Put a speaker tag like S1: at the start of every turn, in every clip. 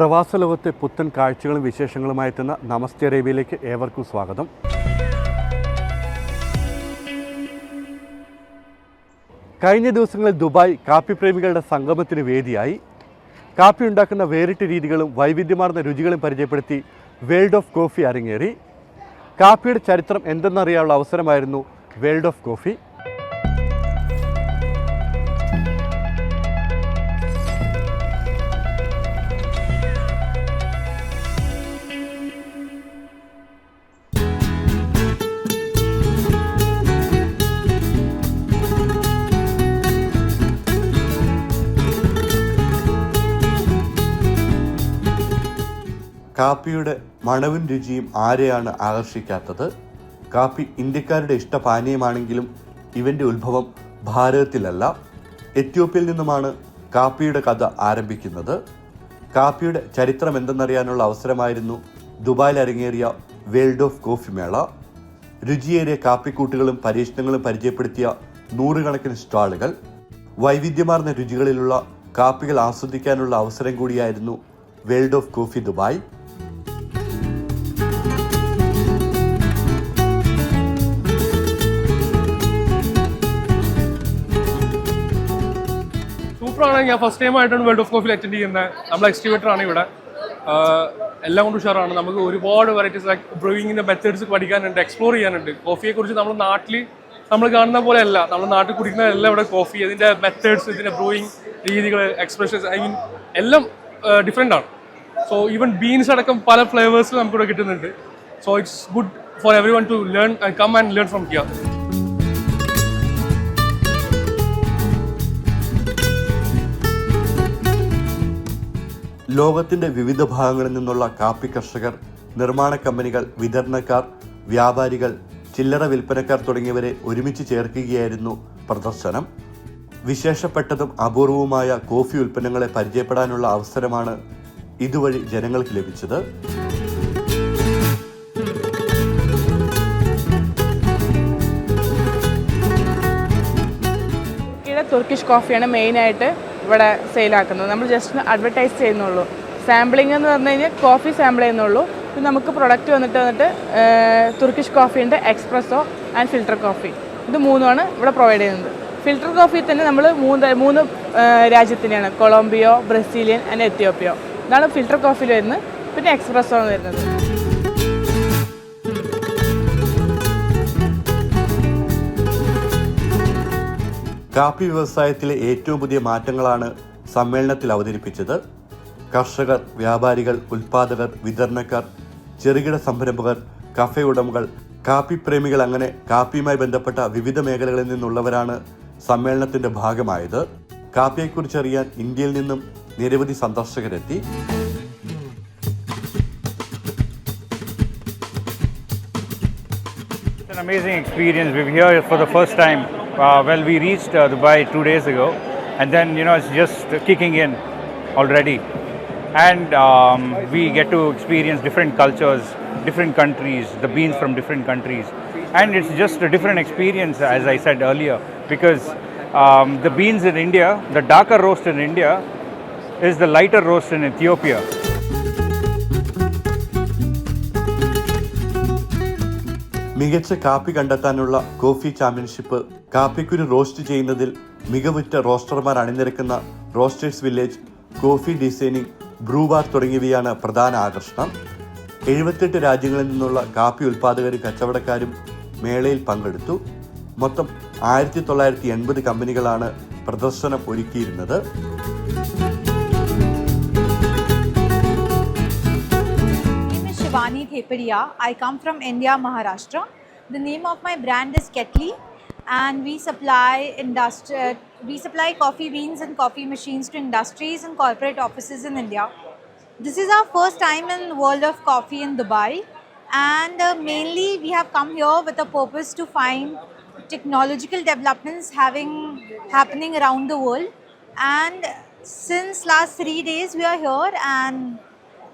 S1: പ്രവാസ ലോകത്തെ പുത്തൻ കാഴ്ചകളും വിശേഷങ്ങളുമായെത്തുന്ന നമസ്തേ അറേബ്യയിലേക്ക് ഏവർക്കും സ്വാഗതം. കഴിഞ്ഞ ദിവസങ്ങളിൽ ദുബായ് കാപ്പി പ്രേമികളുടെ സംഗമത്തിന് വേദിയായി. കാപ്പി ഉണ്ടാക്കുന്ന വേറിട്ട രീതികളും വൈവിധ്യമാർന്ന രുചികളും പരിചയപ്പെടുത്തി വേൾഡ് ഓഫ് കോഫി അരങ്ങേറി. കാപ്പിയുടെ ചരിത്രം എന്തെന്നറിയാനുള്ള അവസരമായിരുന്നു വേൾഡ് ഓഫ് കോഫി. കാപ്പിയുടെ മണവും രുചിയും ആരെയാണ് ആകർഷിക്കാത്തത്? കാപ്പി ഇന്ത്യക്കാരുടെ ഇഷ്ടപാനീയമാണെങ്കിലും ഇവൻ്റെ ഉത്ഭവം ഭാരതത്തിലല്ല, എത്യോപ്യയിൽ നിന്നുമാണ് കാപ്പിയുടെ കഥ ആരംഭിക്കുന്നത്. കാപ്പിയുടെ ചരിത്രം എന്തെന്നറിയാനുള്ള അവസരമായിരുന്നു ദുബായിൽ അരങ്ങേറിയ വേൾഡ് ഓഫ് കോഫി മേള. രുചിയേറിയ കാപ്പിക്കൂട്ടുകളും പരീക്ഷണങ്ങളും പരിചയപ്പെടുത്തിയ നൂറുകണക്കിന് സ്റ്റാളുകൾ, വൈവിധ്യമാർന്ന രുചികളിലുള്ള കാപ്പികൾ ആസ്വദിക്കാനുള്ള അവസരം കൂടിയായിരുന്നു വേൾഡ് ഓഫ് കോഫി ദുബായ്.
S2: സൂപ്പറാണ്. ഞാൻ ഫസ്റ്റ് ടൈം ആയിട്ടാണ് വേൾഡ് ഓഫ് കോഫിയിൽ അറ്റൻഡ് ചെയ്യുന്നത്. നമ്മൾ എക്സ്റ്റിവേറ്ററാണ് ഇവിടെ. എല്ലാം കൊണ്ട് ഉഷാറാണ്. നമുക്ക് ഒരുപാട് വെറൈറ്റീസ് ലൈക്ക് ബ്രൂയിങ്ങിൻ്റെ മെത്തേഡ്സ് പഠിക്കാനുണ്ട്, എക്സ്പ്ലോർ ചെയ്യാനുണ്ട്. കോഫിയെക്കുറിച്ച് നമ്മുടെ നാട്ടിൽ നമ്മൾ കാണുന്ന പോലെ അല്ല, നമ്മുടെ നാട്ടിൽ കുടിക്കുന്നതെല്ലാം ഇവിടെ കോഫി, അതിൻ്റെ മെത്തേഡ്സ്, ഇതിൻ്റെ ബ്രൂയിങ് രീതികൾ, എക്സ്പ്രഷൻസ്, എല്ലാം ഡിഫറെൻ്റ് ആണ്. സോ ഈവൻ ബീൻസ് അടക്കം പല ഫ്ലേവേഴ്സിൽ നമുക്കിവിടെ കിട്ടുന്നുണ്ട്. So it's good for everyone to learn and come and learn from here.
S1: ലോകത്തിൻ്റെ വിവിധ ഭാഗങ്ങളിൽ നിന്നുള്ള കാപ്പി കർഷകർ, നിർമ്മാണ കമ്പനികൾ, വിതരണക്കാർ, വ്യാപാരികൾ, ചില്ലറ വിൽപ്പനക്കാർ തുടങ്ങിയവരെ ഒരുമിച്ച് ചേർക്കുകയായിരുന്നു പ്രദർശനം. വിശേഷപ്പെട്ടതും അപൂർവവുമായ കോഫി ഉൽപ്പന്നങ്ങളെ പരിചയപ്പെടാനുള്ള അവസരമാണ് ഇതുവഴി ജനങ്ങൾക്ക് ലഭിച്ചത്.
S3: തുർക്കിഷ് കോഫിയാണ് മെയിനായിട്ട് ഇവിടെ സെയിലാക്കുന്നത്. നമ്മൾ ജസ്റ്റ് അഡ്വർടൈസ് ചെയ്യുന്നുള്ളൂ. സാമ്പിളിംഗ് എന്ന് പറഞ്ഞു കഴിഞ്ഞാൽ കോഫി സാമ്പിൾ ചെയ്യുന്നുള്ളൂ. പിന്നെ നമുക്ക് പ്രൊഡക്റ്റ് വന്നിട്ട് തുർക്കിഷ് കോഫിയുണ്ട്, എക്സ്പ്രസോ ആൻഡ് ഫിൽറ്റർ കോഫി. ഇത് മൂന്നുമാണ് ഇവിടെ പ്രൊവൈഡ് ചെയ്യുന്നത്. ഫിൽറ്റർ കോഫി തന്നെ നമ്മൾ മൂന്ന് രാജ്യത്തിനെയാണ്, കൊളംബിയോ, ബ്രസീലിയൻ ആൻഡ് എത്യോപ്യോ. ഇതാണ് ഫിൽറ്റർ കോഫിയിൽ വരുന്നത്. പിന്നെ എക്സ്പ്രസോ ആണ് വരുന്നത്.
S1: കാപ്പി വ്യവസായത്തിലെ ഏറ്റവും പുതിയ മാറ്റങ്ങളാണ് സമ്മേളനത്തിൽ അവതരിപ്പിച്ചത്. കർഷകർ, വ്യാപാരികൾ, ഉൽപ്പാദകർ, വിതരണക്കാർ, ചെറുകിട സംരംഭകർ, കഫേ ഉടമകൾ, കാപ്പി പ്രേമികൾ, അങ്ങനെ കാപ്പിയുമായി ബന്ധപ്പെട്ട വിവിധ മേഖലകളിൽ നിന്നുള്ളവരാണ് സമ്മേളനത്തിന്റെ ഭാഗമായത്. കാപ്പിയെക്കുറിച്ചറിയാൻ ഇന്ത്യയിൽ നിന്നും നിരവധി സന്ദർശകരെത്തി.
S4: It's an amazing experience. We're here for the first time. We reached Dubai 2 days ago, and then it's just kicking in already, and we get to experience different cultures, different countries, the beans from different countries, and it's just a different experience, as I said earlier, because the beans in India, the darker roast in India is the lighter roast in Ethiopia.
S1: മികച്ച കാപ്പി കണ്ടെത്താനുള്ള coffee championship, കാപ്പിക്കുരു roast ചെയ്യുന്നതിൽ മികവുറ്റ റോസ്റ്റർമാർ അണിനിരക്കുന്ന rosters village, coffee designing, ബ്രൂബാർ തുടങ്ങിയവയാണ് പ്രധാന ആകർഷണം. 78 രാജ്യങ്ങളിൽ നിന്നുള്ള കാപ്പി ഉൽപ്പാദകരും കച്ചവടക്കാരും മേളയിൽ പങ്കെടുത്തു. മൊത്തം 1980 കമ്പനികളാണ് പ്രദർശനം ഒരുക്കിയിരുന്നത്.
S5: Shivani Theparia. I come from India, Maharashtra. The name of my brand is Ketli, and we supply coffee beans and coffee machines to industries and corporate offices in India. This is our first time in World of Coffee in Dubai, and mainly we have come here with a purpose to find technological developments happening around the world. And since last 3 days we are here, and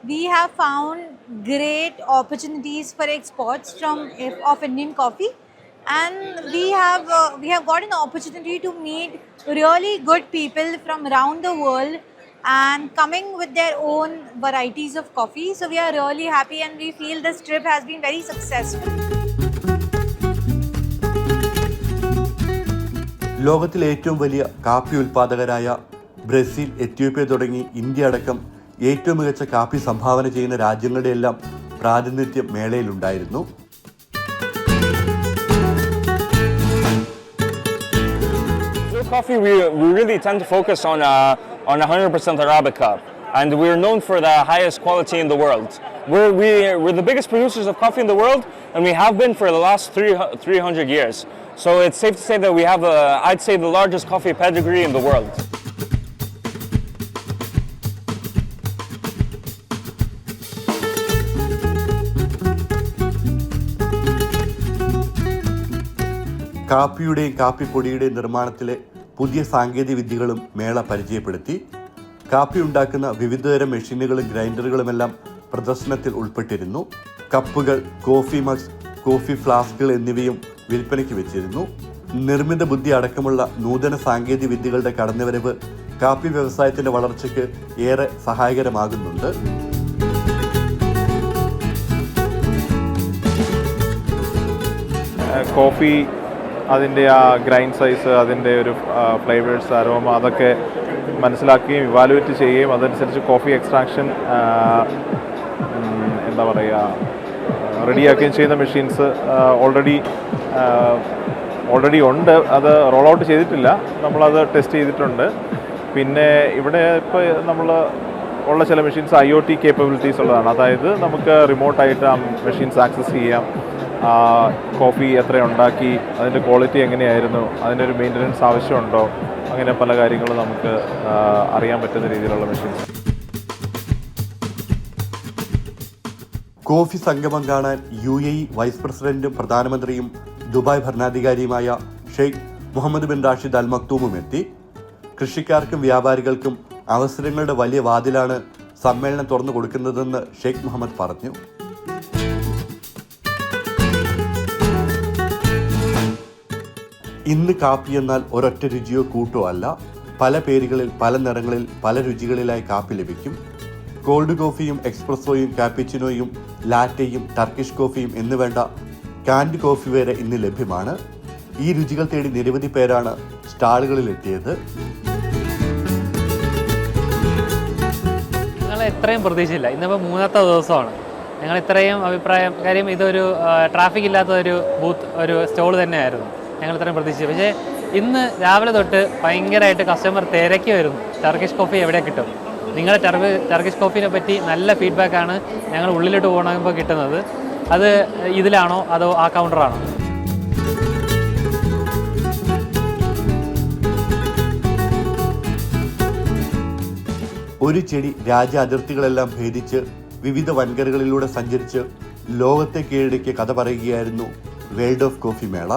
S5: we have found great opportunities for exports of Indian coffee, and we have got an opportunity to meet really good people from around the world and coming with their own varieties of coffee. So we are really happy and we feel this trip has been very successful.
S1: ലോകത്തിലെ ഏറ്റവും വലിയ കാപ്പി ഉൽപ്പാദകരായ Brazil, Ethiopia തുടങ്ങി India അടക്കം ഏറ്റവും മികച്ച കാപ്പി സംഭാവന ചെയ്യുന്ന രാജ്യങ്ങളുടെ എല്ലാം പ്രാതിനിധ്യം മേളയിലുണ്ടായിരുന്നു.
S6: Coffee, we really tend to focus on 100% Arabica, and we're known for the highest quality in the world. We're the biggest producers of coffee in the world, and we have been for the last 300 years. So it's safe to say that we have, I'd say, the largest coffee pedigree in the world.
S1: കാപ്പിയുടെയും കാപ്പിപ്പൊടിയുടെയും നിർമ്മാണത്തിലെ പുതിയ സാങ്കേതിക വിദ്യകളും മേള പരിചയപ്പെടുത്തി. കാപ്പി ഉണ്ടാക്കുന്ന വിവിധതരം മെഷീനുകളും ഗ്രൈൻഡറുകളുമെല്ലാം പ്രദർശനത്തിൽ ഉൾപ്പെട്ടിരുന്നു. കപ്പുകൾ, കോഫി മഗ്സ്, കോഫി ഫ്ലാസ്കുകൾ എന്നിവയും വിൽപ്പനയ്ക്ക് വെച്ചിരുന്നു. നിർമ്മിത ബുദ്ധി അടക്കമുള്ള നൂതന സാങ്കേതിക വിദ്യകളുടെ കടന്നുവരവ് കാപ്പി വ്യവസായത്തിന്റെ വളർച്ചയ്ക്ക് ഏറെ സഹായകരമാകുന്നുണ്ട്.
S7: കോഫി, അതിൻ്റെ ആ ഗ്രൈൻഡ് സൈസ്, അതിൻ്റെ ഒരു ഫ്ലേവേഴ്സ്, അരോമ, അതൊക്കെ മനസ്സിലാക്കുകയും ഇവാലുവേറ്റ് ചെയ്യുകയും അതനുസരിച്ച് കോഫി എക്സ്ട്രാക്ഷൻ എന്താ പറയുക റെഡിയാക്കുകയും ചെയ്യുന്ന മെഷീൻസ് ഓൾറെഡി ഉണ്ട്. അത് റോൾ ഔട്ട് ചെയ്തിട്ടില്ല, നമ്മളത് ടെസ്റ്റ് ചെയ്തിട്ടുണ്ട്. പിന്നെ ഇവിടെ ഇപ്പോൾ നമ്മൾ ഉള്ള ചില മെഷീൻസ് IoT കേപ്പബിലിറ്റീസ് ഉള്ളതാണ്. അതായത് നമുക്ക് റിമോട്ടായിട്ട് ആ മെഷീൻസ് ആക്സസ് ചെയ്യാം. കോഫി എത്ര ഉണ്ടാക്കി, അതിൻ്റെ ക്വാളിറ്റി എങ്ങനെയായിരുന്നു, അതിനൊരു മെയിൻ്റനൻസ് ആവശ്യമുണ്ടോ, അങ്ങനെ പല കാര്യങ്ങളും നമുക്ക് അറിയാൻ പറ്റുന്ന രീതിയിലുള്ള മെഷീൻസ്.
S1: കോഫി സംഗമം കാണാൻ UAE വൈസ് പ്രസിഡന്റും പ്രധാനമന്ത്രിയും ദുബായ് ഭരണാധികാരിയുമായ Sheikh Mohammed bin Rashid Al മക്തൂമും എത്തി. കൃഷിക്കാർക്കും വ്യാപാരികൾക്കും അവസരങ്ങളുടെ വലിയ വാതിലാണ് സമ്മേളനം തുറന്നു കൊടുക്കുന്നതെന്ന് ഷെയ്ഖ് മുഹമ്മദ് പറഞ്ഞു. ഇന്ന് കാപ്പി എന്നാൽ ഒരൊറ്റ രുചിയോ കൂട്ടോ അല്ല. പല പേരുകളിൽ, പല നിറങ്ങളിൽ, പല രുചികളിലായി കാപ്പി ലഭിക്കും. കോൾഡ് കോഫിയും എക്സ്പ്രസോയും കാപ്പിച്ചിനോയും ലാറ്റയും ടർക്കിഷ് കോഫിയും എന്നുവേണ്ട കാൻഡ് കോഫി വരെ ഇന്ന് ലഭ്യമാണ്. ഈ രുചികൾ തേടി നിരവധി പേരാണ് സ്റ്റാളുകളിൽ എത്തിയത്.
S8: ഞങ്ങൾ ഇത്രയും പ്രതീക്ഷയില്ല. ഇന്നിപ്പോൾ 3ാമത്തെ ദിവസമാണ്. ഞങ്ങൾ ഇത്രയും അഭിപ്രായം, കാര്യം ഇതൊരു ട്രാഫിക് ഇല്ലാത്ത ഒരു സ്റ്റോൾ തന്നെയായിരുന്നു. ഞങ്ങൾ ഇത്രയും പ്രതീക്ഷിച്ചു. പക്ഷേ ഇന്ന് രാവിലെ തൊട്ട് ഭയങ്കരമായിട്ട് കസ്റ്റമർ തിരക്കി വരുന്നു. ടർക്കിഷ് കോഫി എവിടെ കിട്ടും? നിങ്ങളുടെ ടർക്കിഷ് കോഫീനെ പറ്റി നല്ല ഫീഡ്ബാക്കാണ് ഞങ്ങൾ ഉള്ളിലോട്ട് പോകുമ്പോൾ കിട്ടുന്നത്. അത് ഇതിലാണോ അതോ ആ കൗണ്ടറാണോ?
S1: ഒരു ചെടി രാജ്യ അതിർത്തികളെല്ലാം ഭേദിച്ച് വിവിധ വൻകരകളിലൂടെ സഞ്ചരിച്ച് ലോകത്തെ കീഴടക്കിയ കഥ പറയുകയായിരുന്നു വേൾഡ് ഓഫ് കോഫി മേള.